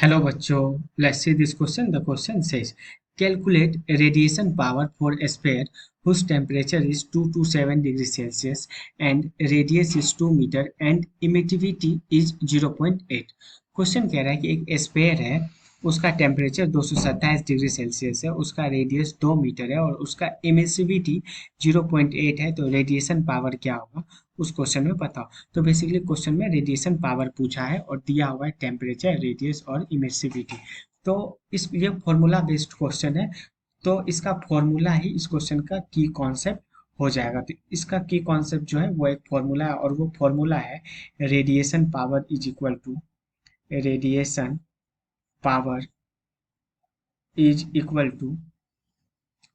Hello बच्चों, let's see this question. The question says, calculate radiation power for a sphere whose temperature is 227 degrees Celsius and radius is 2 meter and emittivity is 0.8. Question कह रहा है कि एक sphere है, उसका temperature 227 degree Celsius है, उसका रेडियस 2 मीटर है और उसका इमिसिविटी 0.8 है। तो रेडिएशन पावर क्या होगा उस क्वेश्चन में बताओ। तो बेसिकली क्वेश्चन में रेडिएशन पावर पूछा है और दिया हुआ है टेम्परेचर, रेडियस और इमिसिविटी। तो ये फॉर्मूला बेस्ड क्वेश्चन है, तो इसका फॉर्मूला ही इस क्वेश्चन का की कॉन्सेप्ट हो जाएगा। तो इसका की कॉन्सेप्ट जो है वो एक फॉर्मूला है और वो फॉर्मूला है radiation power is equal to radiation power is equal to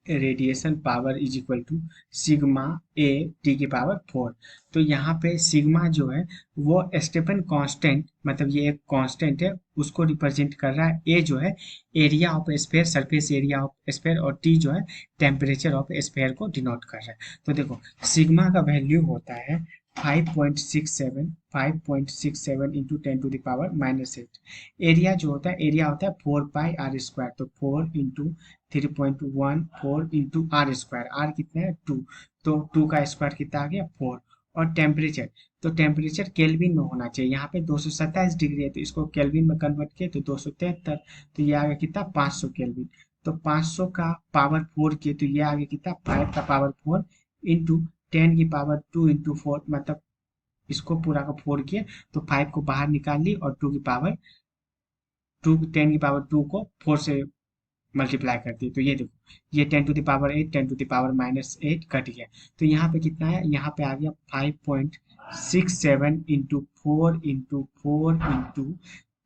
radiation power is equal to sigma A T की पावर 4। तो यहाँ पे सिग्मा जो है वो स्टेफन कांस्टेंट, मतलब ये एक कांस्टेंट है, उसको रिप्रेजेंट कर रहा है। ए जो है area of sphere, surface area of sphere, और टी जो है टेम्परेचर ऑफ स्फेयर को डिनोट कर रहा है। तो देखो सिग्मा का वैल्यू होता है 5.67 इंटू 10⁻⁻8। एरिया जो होता है, एरिया होता है 4πr²। तो 4 into 3.14 into R square, R कितना है 2, तो 2 का स्क्वायर कितना आ गया 4। और टेम्परेचर, तो टेम्परेचर केल्विन में होना चाहिए। यहाँ पे 227 डिग्री है तो इसको केल्विन में कन्वर्ट किया तो 273, तो ये आ गया कितना 500 केल्विन। तो 500 का पावर 4 किए तो ये आ गया कितना 5 का पावर 4 इंटू 10 की पावर 2 इंटू 4, मतलब इसको पूरा का 4 किए तो 5 को बाहर निकाल ली और 2 की पावर 2, 10 की पावर 2 को 4 से मल्टीप्लाई करती है। तो ये देखो ये 10⁻8 10⁻⁻8 कट गया। तो यहाँ पे कितना है, यहाँ पे आ गया 5.67 इंटू 4 इंटू 4 इंटू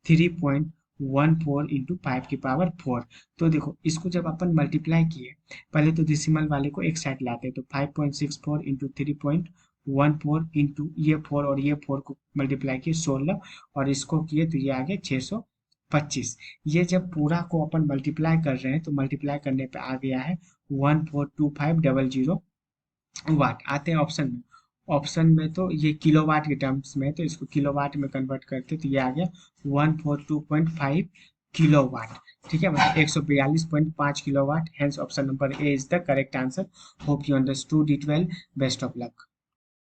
3.14 इंटू 5 की पावर 4। तो देखो इसको जब अपन मल्टीप्लाई किए, पहले तो डेसिमल वाले को एक साइड लाते हैं, तो 5.64 इंटू 3.14 इंटू ये 4 और ये 4 को मल्टीप्लाई किए 16 और इसको किए तो ये आ गया 625। ये जब पूरा को अपन मल्टीप्लाई कर रहे हैं तो मल्टीप्लाई करने पे आ गया है 142500 वाट। आते हैं ऑप्शन में, ऑप्शन में तो ये किलोवाट के टर्म्स में है, तो इसको किलोवाट में कन्वर्ट करते तो ये आ गया 142.5 किलोवाट। ठीक है, मतलब 142.5 kilowatt. Hence option number A is the correct answer. Hope you understood it well. Best of luck.